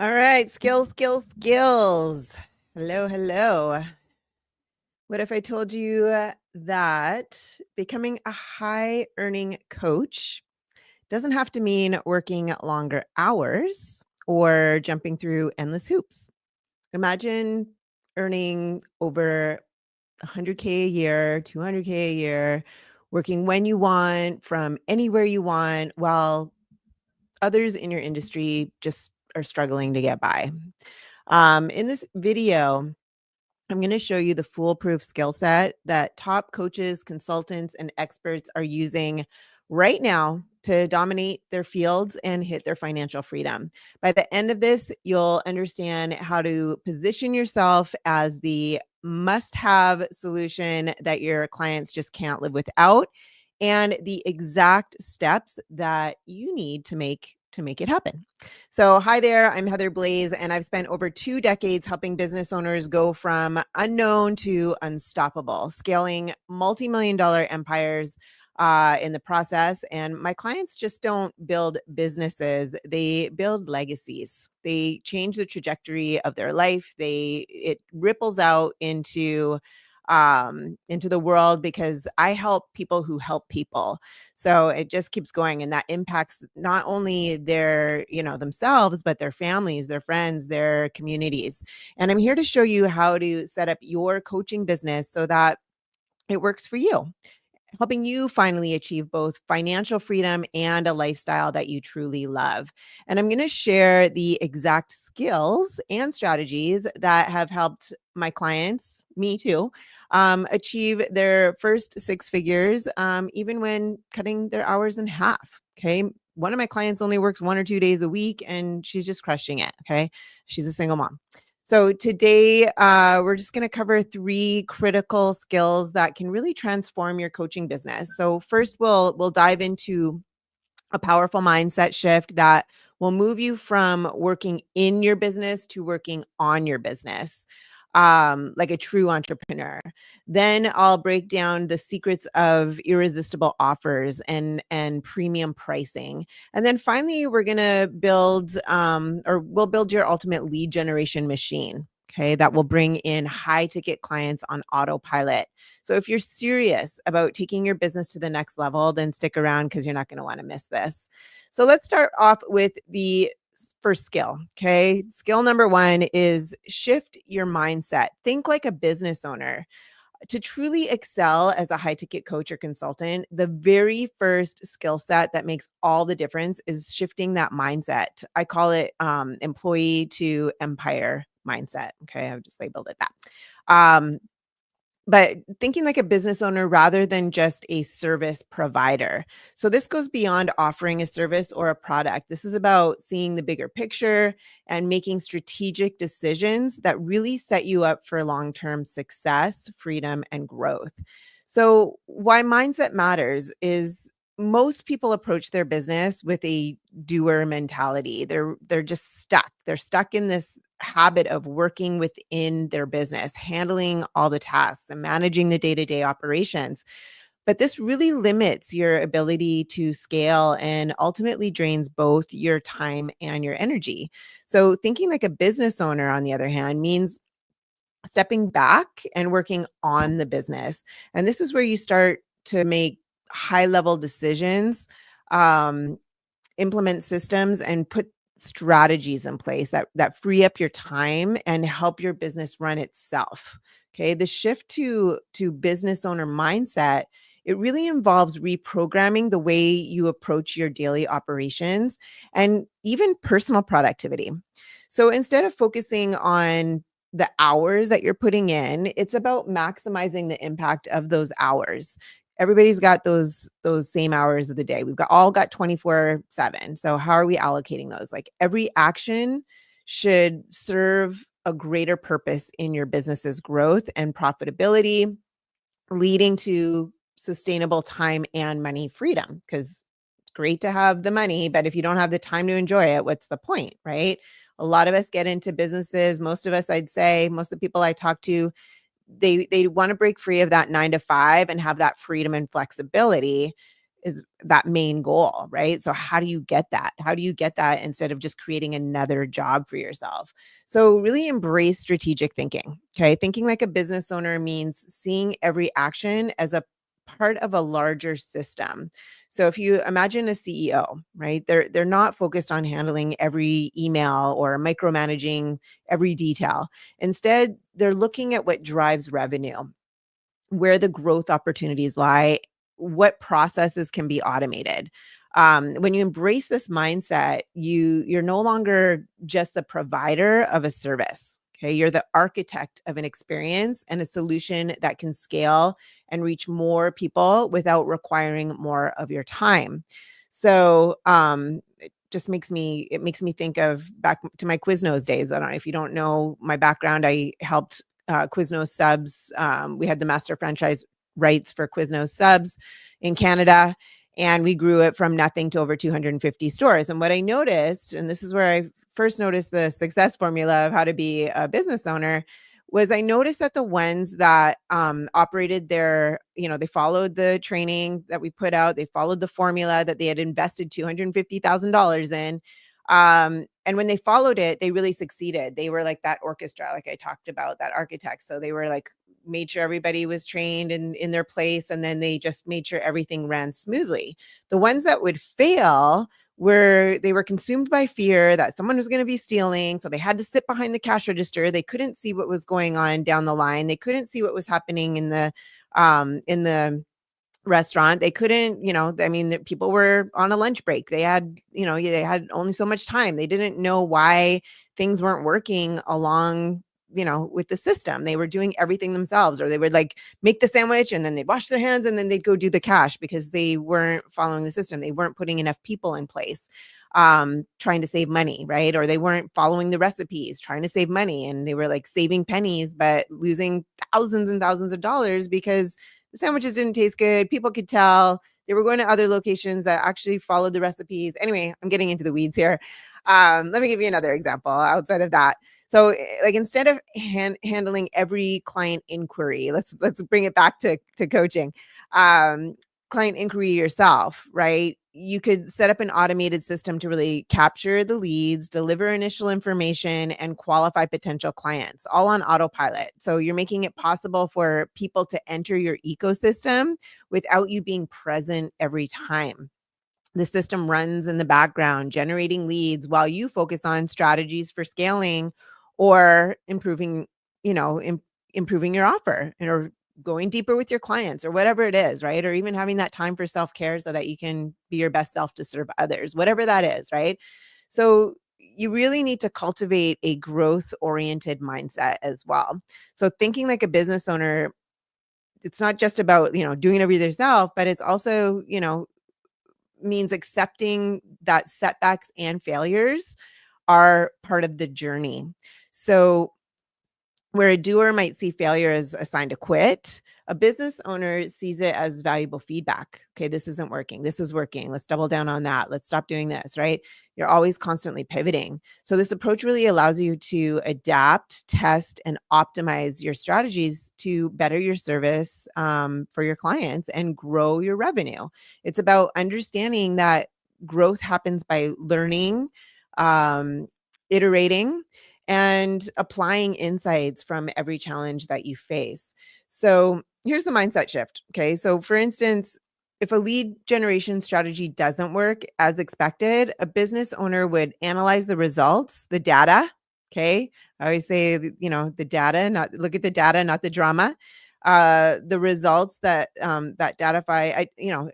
All right, skills, skills, skills. Hello, hello. What if I told you that becoming a high earning coach doesn't have to mean working longer hours or jumping through endless hoops? Imagine earning over 100K a year, 200K a year, working when you want, from anywhere you want, while others in your industry just are struggling to get by. In this video, I'm going to show you the foolproof skill set that top coaches, consultants, and experts are using right now to dominate their fields and hit their financial freedom. By the end of this, you'll understand how to position yourself as the must have solution that your clients just can't live without, and the exact steps that you need to make it happen. So, hi there, I'm Heather Blaze, and I've spent over 2 decades helping business owners go from unknown to unstoppable, scaling multi-million dollar empires in the process. And my clients just don't build businesses, they build legacies. They change the trajectory of their life. It ripples out into the world because I help people who help people. So it just keeps going, and that impacts not only themselves, but their families, their friends, their communities. And I'm here to show you how to set up your coaching business so that it works for you, helping you finally achieve both financial freedom and a lifestyle that you truly love. And I'm going to share the exact skills and strategies that have helped my clients, me too, achieve their first six figures, even when cutting their hours in half. Okay. One of my clients only works 1 or 2 days a week, and she's just crushing it. Okay. She's a single mom. So today, we're just going to cover 3 critical skills that can really transform your coaching business. So first, we'll dive into a powerful mindset shift that will move you from working in your business to working on your business, like a true entrepreneur. Then I'll break down the secrets of irresistible offers and premium pricing. And then finally, we're going to we'll build your ultimate lead generation machine. Okay, that will bring in high ticket clients on autopilot. So if you're serious about taking your business to the next level, then stick around because you're not going to want to miss this. So let's start off with the first skill. Okay. Skill number 1 is shift your mindset. Think like a business owner. To truly excel as a high ticket coach or consultant, the very first skill set that makes all the difference is shifting that mindset. I call it employee to empire mindset. Okay. I've just labeled it that. Um, but thinking like a business owner rather than just a service provider. So this goes beyond offering a service or a product. This is about seeing the bigger picture and making strategic decisions that really set you up for long-term success, freedom, and growth. So why mindset matters is most people approach their business with a doer mentality. They're just stuck. They're stuck in this habit of working within their business, handling all the tasks and managing the day-to-day operations. But this really limits your ability to scale and ultimately drains both your time and your energy. So thinking like a business owner, on the other hand, means stepping back and working on the business. And this is where you start to make high level decisions, um, implement systems, and put strategies in place that free up your time and help your business run itself. Okay, the shift to business owner mindset, it really involves reprogramming the way you approach your daily operations and even personal productivity. So instead of focusing on the hours that you're putting in, it's about maximizing the impact of those hours. Everybody's got those same hours of the day. We've got 24/7. So how are we allocating those? Like every action should serve a greater purpose in your business's growth and profitability, leading to sustainable time and money freedom. Because it's great to have the money, but if you don't have the time to enjoy it, what's the point, right? A lot of us get into businesses. Most of us, I'd say, most of the people I talk to, they want to break free of that 9 to 5 and have that freedom and flexibility. is that main goal, right? So how do you get that? How do you get that instead of just creating another job for yourself? So really embrace strategic thinking. Okay. Thinking like a business owner means seeing every action as a part of a larger system. So if you imagine a CEO, right? They're not focused on handling every email or micromanaging every detail. Instead, they're looking at what drives revenue, where the growth opportunities lie, what processes can be automated. When you embrace this mindset, you're no longer just the provider of a service. Okay, you're the architect of an experience and a solution that can scale and reach more people without requiring more of your time. So it makes me think of back to my Quiznos days. I don't know if you don't know my background. I helped Quiznos subs. We had the master franchise rights for Quiznos subs in Canada, and we grew it from nothing to over 250 stores. And what I noticed, and this is where I first noticed the success formula of how to be a business owner, was I noticed that the ones that operated their, they followed the training that we put out, they followed the formula that they had invested $250,000 in. And when they followed it, they really succeeded. They were like that orchestra, like I talked about, that architect. So they were like, made sure everybody was trained and in their place. And then they just made sure everything ran smoothly. The ones that would fail where they were consumed by fear that someone was going to be stealing. So they had to sit behind the cash register. They couldn't see what was going on down the line. They couldn't see what was happening in the restaurant. They couldn't, I mean, the people were on a lunch break. They had, they had only so much time. They didn't know why things weren't working along, with the system. They were doing everything themselves, or they would like make the sandwich and then they'd wash their hands and then they'd go do the cash because they weren't following the system. They weren't putting enough people in place, trying to save money, right? Or they weren't following the recipes, trying to save money. And they were like saving pennies, but losing thousands and thousands of dollars because the sandwiches didn't taste good. People could tell. They were going to other locations that actually followed the recipes. Anyway, I'm getting into the weeds here. Let me give you another example outside of that. So, like instead of handling every client inquiry, let's bring it back to coaching. Client inquiry yourself, right? You could set up an automated system to really capture the leads, deliver initial information, and qualify potential clients, all on autopilot. So you're making it possible for people to enter your ecosystem without you being present every time. The system runs in the background, generating leads while you focus on strategies for scaling or improving, improving your offer or going deeper with your clients or whatever it is, right? Or even having that time for self-care so that you can be your best self to serve others, whatever that is, right? So you really need to cultivate a growth-oriented mindset as well. So thinking like a business owner, it's not just about, doing it over yourself, but it's also, means accepting that setbacks and failures are part of the journey. So where a doer might see failure as a sign to quit, a business owner sees it as valuable feedback. Okay, this isn't working. This is working. Let's double down on that. Let's stop doing this, right? You're always constantly pivoting. So this approach really allows you to adapt, test, and optimize your strategies to better your service for your clients and grow your revenue. It's about understanding that growth happens by learning, iterating, and applying insights from every challenge that you face. So here's the mindset shift. Okay. So for instance, if a lead generation strategy doesn't work as expected, a business owner would analyze the results, the data. Okay. I always say, the data, not look at the data, not the drama. The results that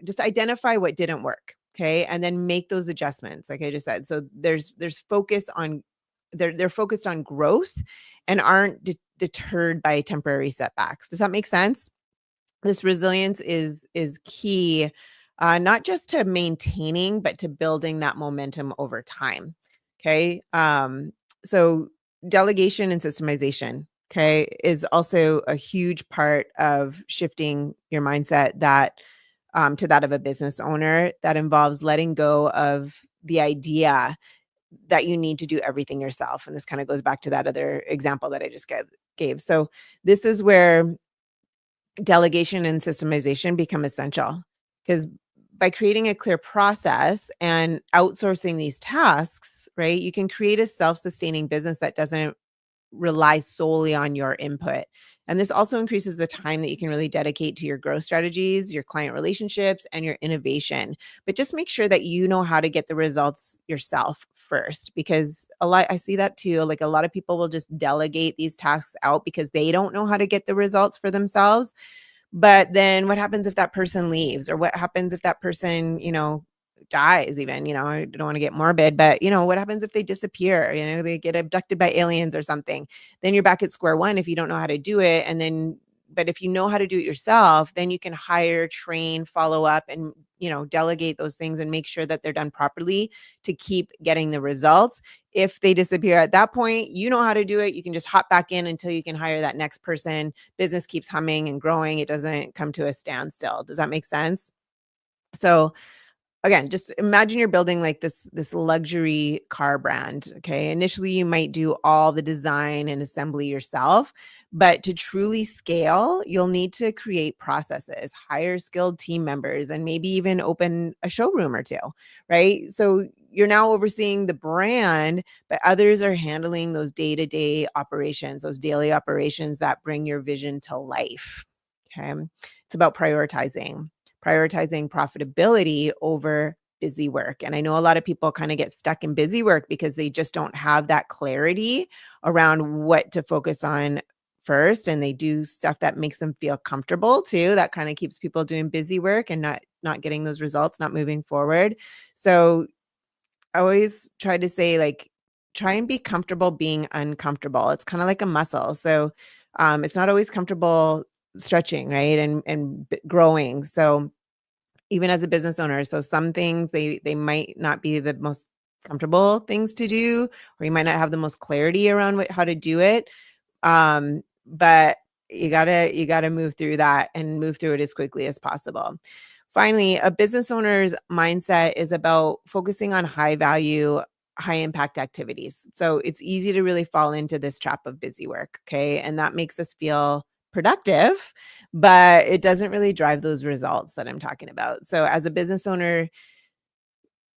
just identify what didn't work. Okay. And then make those adjustments, like I just said. So there's focus on they're focused on growth and aren't deterred by temporary setbacks. Does that make sense? This resilience is key, not just to maintaining, but to building that momentum over time. Okay. So delegation and systemization, okay, is also a huge part of shifting your mindset to that of a business owner. That involves letting go of the idea that you need to do everything yourself. And this kind of goes back to that other example that I just gave. So this is where delegation and systemization become essential, because by creating a clear process and outsourcing these tasks, right, you can create a self-sustaining business that doesn't rely solely on your input. And this also increases the time that you can really dedicate to your growth strategies, your client relationships, and your innovation. But just make sure that you know how to get the results yourself first, because I see that too. Like a lot of people will just delegate these tasks out because they don't know how to get the results for themselves. But then what happens if that person leaves, or what happens if that person, dies even, I don't want to get morbid, but what happens if they disappear, they get abducted by aliens or something? Then you're back at square one if you don't know how to do it. But if you know how to do it yourself, then you can hire, train, follow up, and, delegate those things and make sure that they're done properly to keep getting the results. If they disappear at that point, you know how to do it. You can just hop back in until you can hire that next person. Business keeps humming and growing. It doesn't come to a standstill. Does that make sense? So again, just imagine you're building like this luxury car brand. Okay. Initially, you might do all the design and assembly yourself, but to truly scale, you'll need to create processes, hire skilled team members, and maybe even open a showroom or two, right? So you're now overseeing the brand, but others are handling those day-to-day operations, those daily operations that bring your vision to life. Okay. It's about prioritizing profitability over busy work. And I know a lot of people kind of get stuck in busy work because they just don't have that clarity around what to focus on first, and they do stuff that makes them feel comfortable too. That kind of keeps people doing busy work and not getting those results, not moving forward. So I always try to say, like, try and be comfortable being uncomfortable. It's kind of like a muscle. So it's not always comfortable stretching, right? And growing. So even as a business owner. So some things they might not be the most comfortable things to do, or you might not have the most clarity around how to do it. But you gotta move through that and move through it as quickly as possible. Finally, a business owner's mindset is about focusing on high value, high impact activities. So it's easy to really fall into this trap of busy work. Okay. And that makes us feel productive, but it doesn't really drive those results that I'm talking about. So as a business owner,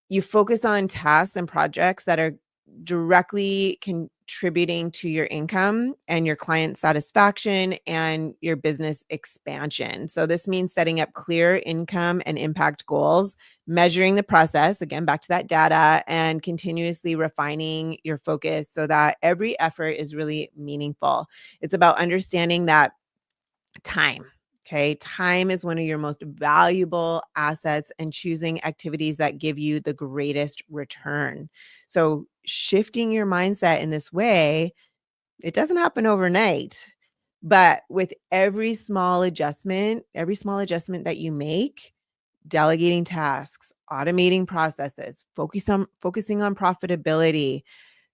you focus on tasks and projects that are directly contributing to your income and your client satisfaction and your business expansion. So this means setting up clear income and impact goals, measuring the process, again back to that data, and continuously refining your focus so that every effort is really meaningful. It's about understanding that time. Okay. Time is one of your most valuable assets, and choosing activities that give you the greatest return. So, shifting your mindset in this way, it doesn't happen overnight, but with every small adjustment that you make, delegating tasks, automating processes, focusing on profitability,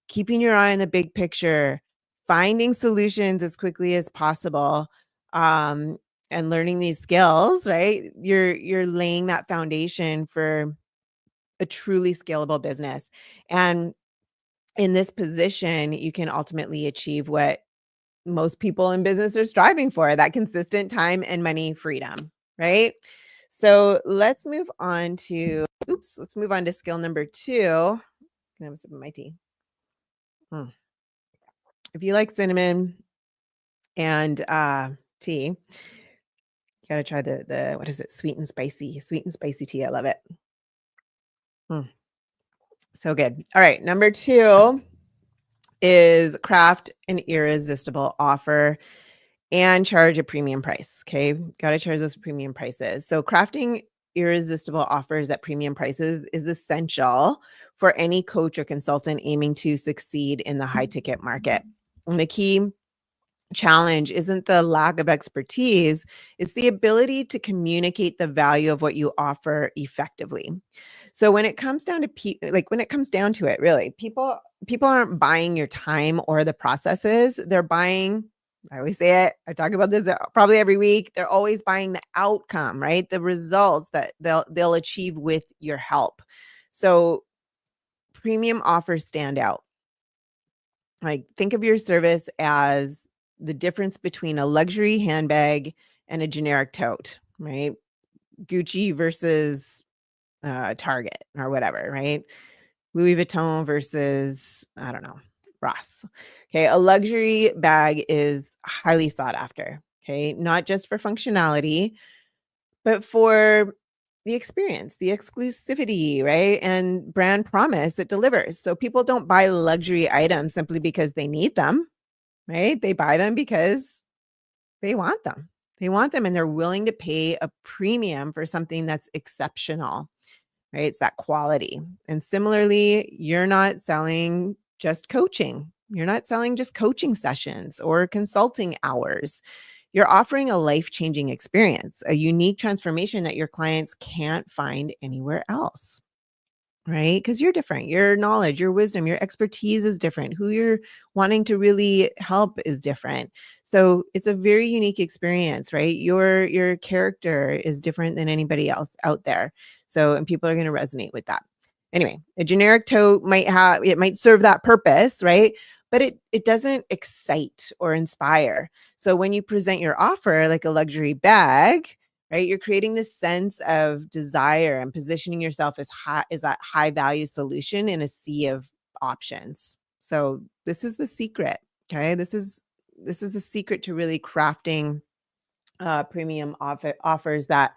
keeping your eye on the big picture, finding solutions as quickly as possible, um, and learning these skills, right? You're laying that foundation for a truly scalable business. And in this position, you can ultimately achieve what most people in business are striving for, that consistent time and money freedom, right? So let's move on to skill number two. Can I have a sip of my tea? Mm. If you like cinnamon and tea, you gotta try the what is it? Sweet and spicy tea. I love it. Mm, so good. All right, number two is craft an irresistible offer and charge a premium price. Okay, gotta charge those premium prices. So crafting irresistible offers at premium prices is essential for any coach or consultant aiming to succeed in the high ticket market. And the key challenge isn't the lack of expertise, it's the ability to communicate the value of what you offer effectively. So when it comes down to when it comes down to it, really, people aren't buying your time or the processes. They're buying, I always say it, I talk about this probably every week. They're always buying the outcome, right? The results that they'll achieve with your help. So premium offers stand out. Like, think of your service as the difference between a luxury handbag and a generic tote, right? Gucci versus Target or whatever, right? Louis Vuitton versus, I don't know, Ross. Okay. A luxury bag is highly sought after. Okay. Not just for functionality, but for the experience, the exclusivity, right? And brand promise it delivers. So people don't buy luxury items simply because they need them, right? They buy them because they want them. They want them and they're willing to pay a premium for something that's exceptional, right? It's that quality. And similarly, you're not selling just coaching. You're not selling just coaching sessions or consulting hours. You're offering a life-changing experience, a unique transformation that your clients can't find anywhere else. Right? Because you're different. Your knowledge, your wisdom, your expertise is different. Who you're wanting to really help is different. So it's a very unique experience, right? Your character is different than anybody else out there. So and people are going to resonate with that. Anyway, a generic tote might serve that purpose, right? But it doesn't excite or inspire. So when you present your offer like a luxury bag, right? You're creating this sense of desire and positioning yourself as that high value solution in a sea of options. So this is the secret. Okay. This is the secret to really crafting premium offers that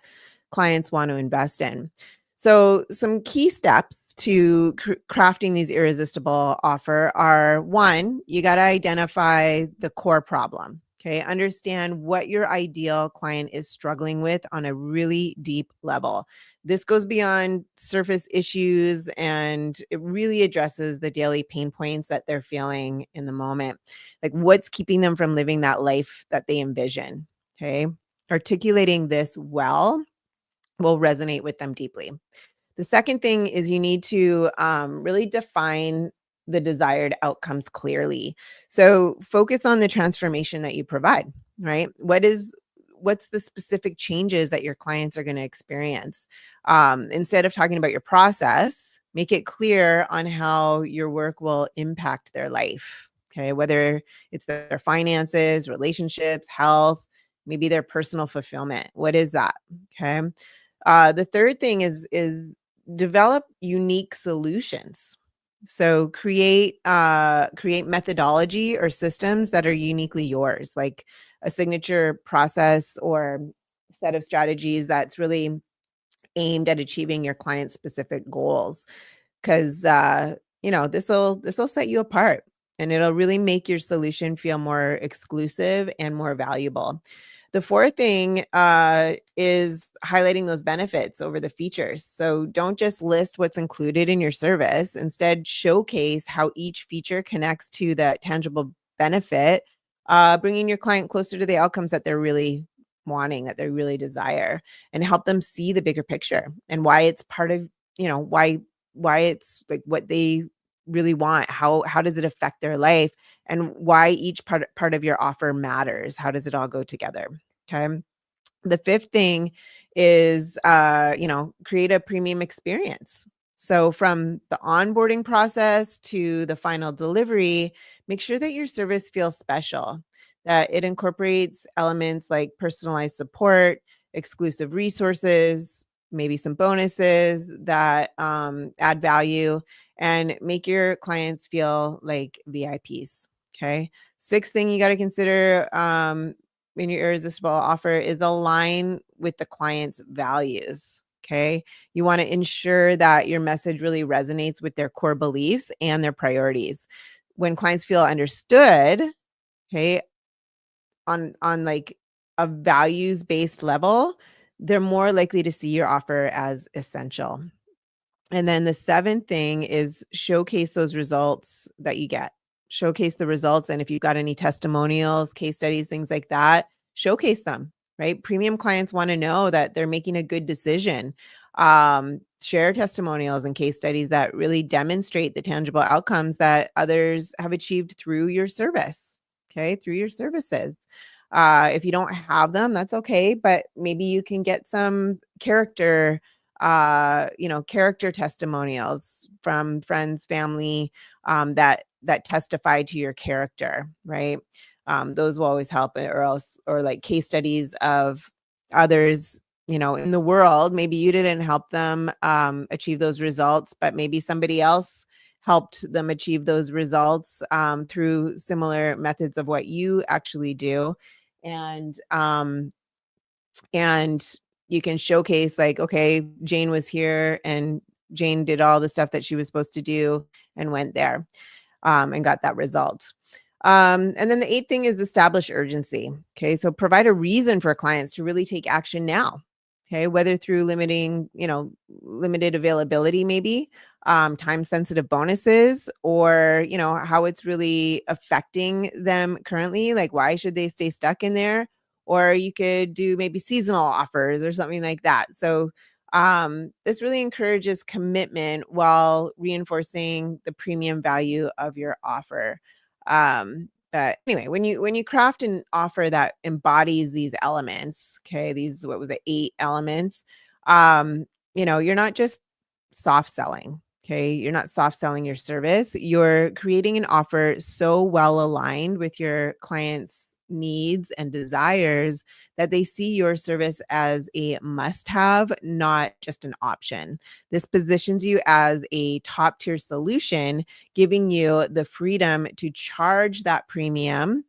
clients want to invest in. So, some key steps to crafting these irresistible offer are one, you got to identify the core problem. Okay, understand what your ideal client is struggling with on a really deep level. This goes beyond surface issues and it really addresses the daily pain points that they're feeling in the moment. Like what's keeping them from living that life that they envision. Okay. Articulating this well will resonate with them deeply. The second thing is you need to really define the desired outcomes clearly. So focus on the transformation that you provide, right? What's the specific changes that your clients are going to experience? Instead of talking about your process, make it clear on how your work will impact their life. Okay, whether it's their finances, relationships, health, maybe their personal fulfillment. What is that? Okay. The third thing is develop unique solutions. So create methodology or systems that are uniquely yours, like a signature process or set of strategies that's really aimed at achieving your client specific goals. Because this will set you apart and it'll really make your solution feel more exclusive and more valuable. The fourth thing is highlighting those benefits over the features. So don't just list what's included in your service. Instead, showcase how each feature connects to that tangible benefit, bringing your client closer to the outcomes that they're really wanting, that they really desire, and help them see the bigger picture and why it's part of, why it's like what they really want. How does it affect their life and why each part of your offer matters. How does it all go together? Okay. The fifth thing is, create a premium experience. So from the onboarding process to the final delivery, make sure that your service feels special, that it incorporates elements like personalized support, exclusive resources, maybe some bonuses that add value and make your clients feel like VIPs. Okay. Sixth thing you got to consider in your irresistible offer is align with the client's values. Okay. You want to ensure that your message really resonates with their core beliefs and their priorities. When clients feel understood, okay, on like a values based level, they're more likely to see your offer as essential. And then the seventh thing is showcase those results that you get. Showcase the results. And if you've got any testimonials, case studies, things like that, showcase them, right? Premium clients want to know that they're making a good decision. Share testimonials and case studies that really demonstrate the tangible outcomes that others have achieved through your service, okay, through your services. If you don't have them, that's okay, but maybe you can get some character testimonials from friends, family, that testify to your character, right? Those will always help, or like case studies of others in the world. Maybe you didn't help them achieve those results, but maybe somebody else helped them achieve those results through similar methods of what you actually do. And you can showcase, like, okay, Jane was here and Jane did all the stuff that she was supposed to do and went there and got that result. And then the eighth thing is establish urgency. Okay. So provide a reason for clients to really take action now. Okay. Whether through limited availability, maybe time sensitive bonuses, or, how it's really affecting them currently. Like, why should they stay stuck in there? Or you could do maybe seasonal offers or something like that. So this really encourages commitment while reinforcing the premium value of your offer. But anyway, when you craft an offer that embodies these elements, okay, these, what was it, 8 elements, you're not just soft selling. Okay, you're not soft selling your service. You're creating an offer so well aligned with your clients' needs and desires that they see your service as a must have, not just an option. This positions you as a top tier solution, giving you the freedom to charge that premium,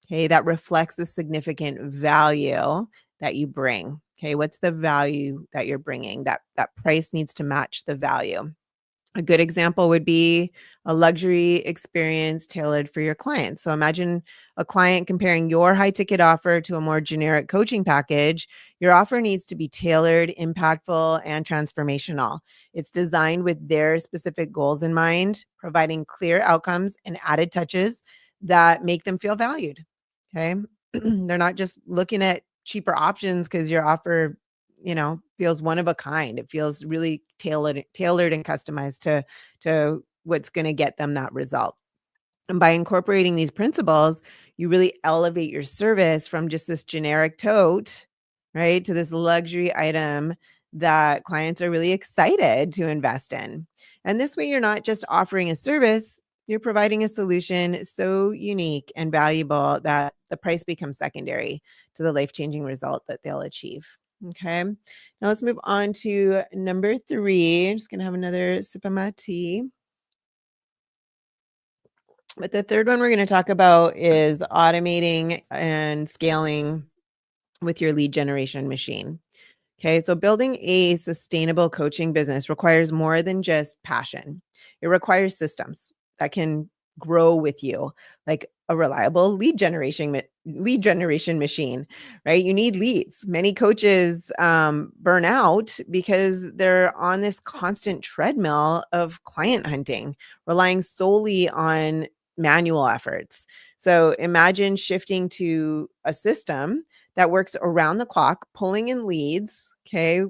okay, that reflects the significant value that you bring. Okay, what's the value that you're bringing? That price needs to match the value. A good example would be a luxury experience tailored for your clients. So imagine a client comparing your high ticket offer to a more generic coaching package. Your offer needs to be tailored, impactful, and transformational. It's designed with their specific goals in mind, providing clear outcomes and added touches that make them feel valued. Okay. They're not just looking at cheaper options because your offer feels one of a kind. It feels really tailored and customized to what's going to get them that result. And by incorporating these principles, you really elevate your service from just this generic tote, right, to this luxury item that clients are really excited to invest in. And this way, you're not just offering a service, you're providing a solution so unique and valuable that the price becomes secondary to the life-changing result that they'll achieve. Okay. Now let's move on to number 3. I'm just going to have another sip of my tea. But the third one we're going to talk about is automating and scaling with your lead generation machine. Okay, so building a sustainable coaching business requires more than just passion. It requires systems that can grow with you, like a reliable lead generation machine, right? You need leads. Many coaches burn out because they're on this constant treadmill of client hunting, relying solely on manual efforts. So imagine shifting to a system that works around the clock, pulling in leads, okay,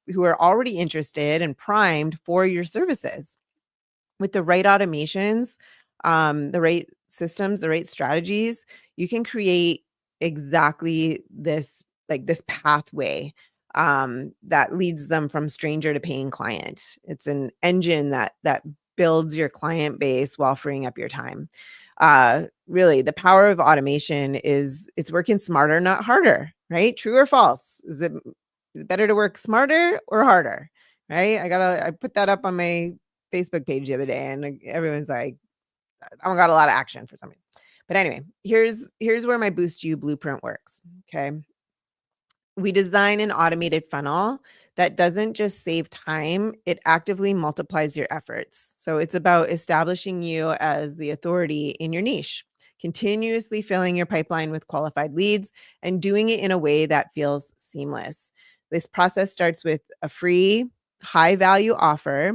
who are already interested and primed for your services. With the right automations, the right systems, the right strategies, you can create exactly this, like this pathway that leads them from stranger to paying client. It's an engine that builds your client base while freeing up your time. Really, the power of automation is it's working smarter, not harder, right? True or false? Is it better to work smarter or harder? Right? I put that up on my Facebook page the other day, and everyone's like, I got a lot of action for something. But anyway, here's where my Boost You blueprint works. Okay. We design an automated funnel that doesn't just save time, it actively multiplies your efforts. So it's about establishing you as the authority in your niche, continuously filling your pipeline with qualified leads, and doing it in a way that feels seamless. This process starts with a free, high value offer.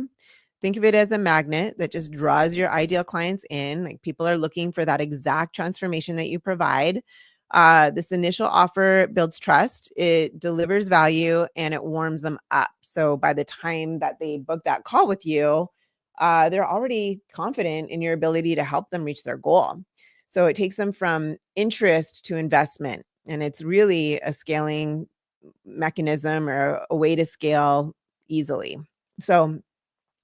Think of it as a magnet that just draws your ideal clients in. Like, people are looking for that exact transformation that you provide. This initial offer builds trust, it delivers value, and it warms them up. So by the time that they book that call with you, they're already confident in your ability to help them reach their goal. So it takes them from interest to investment. And it's really a scaling mechanism, or a way to scale easily. So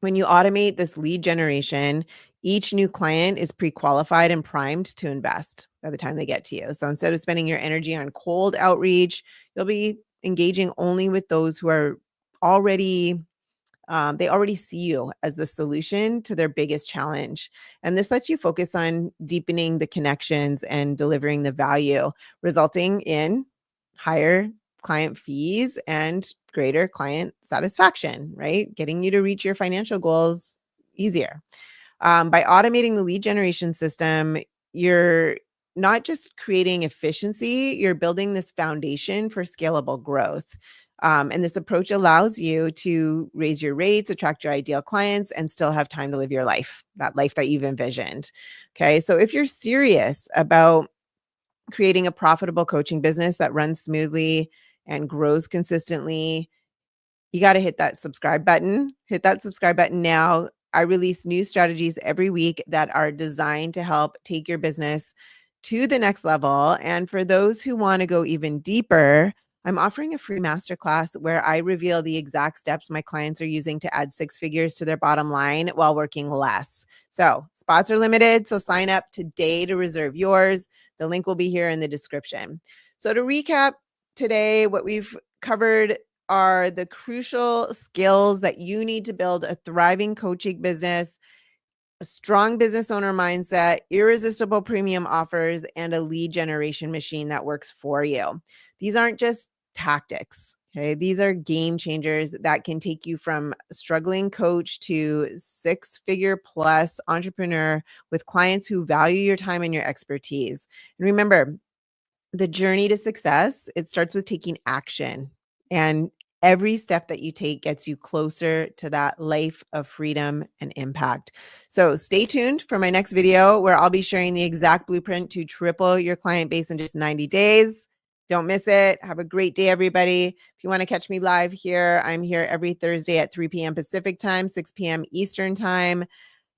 when you automate this lead generation, each new client is pre-qualified and primed to invest by the time they get to you. So instead of spending your energy on cold outreach, you'll be engaging only with those who are already they already see you as the solution to their biggest challenge. And this lets you focus on deepening the connections and delivering the value, resulting in higher client fees and greater client satisfaction, right? Getting you to reach your financial goals easier. By automating the lead generation system, you're not just creating efficiency, you're building this foundation for scalable growth. And this approach allows you to raise your rates, attract your ideal clients, and still have time to live your life, that life that you've envisioned. Okay. So if you're serious about creating a profitable coaching business that runs smoothly and grows consistently, you got to hit that subscribe button. Hit that subscribe button now. I release new strategies every week that are designed to help take your business to the next level. And for those who want to go even deeper, I'm offering a free masterclass where I reveal the exact steps my clients are using to add six figures to their bottom line while working less. So spots are limited. So sign up today to reserve yours. The link will be here in the description. So to recap today, what we've covered are the crucial skills that you need to build a thriving coaching business, a strong business owner mindset, irresistible premium offers, and a lead generation machine that works for you. These aren't just tactics. Okay. These are game changers that can take you from struggling coach to six-figure plus entrepreneur with clients who value your time and your expertise. And remember, the journey to success, it starts with taking action. And every step that you take gets you closer to that life of freedom and impact. So stay tuned for my next video where I'll be sharing the exact blueprint to triple your client base in just 90 days. Don't miss it. Have a great day, everybody. If you want to catch me live here, I'm here every Thursday at 3 p.m. Pacific time, 6 p.m. Eastern time.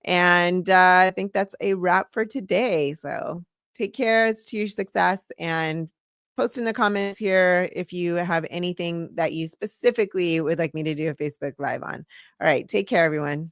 And I think that's a wrap for today. So take care. It's to your success. And post in the comments here if you have anything that you specifically would like me to do a Facebook Live on. All right. Take care, everyone.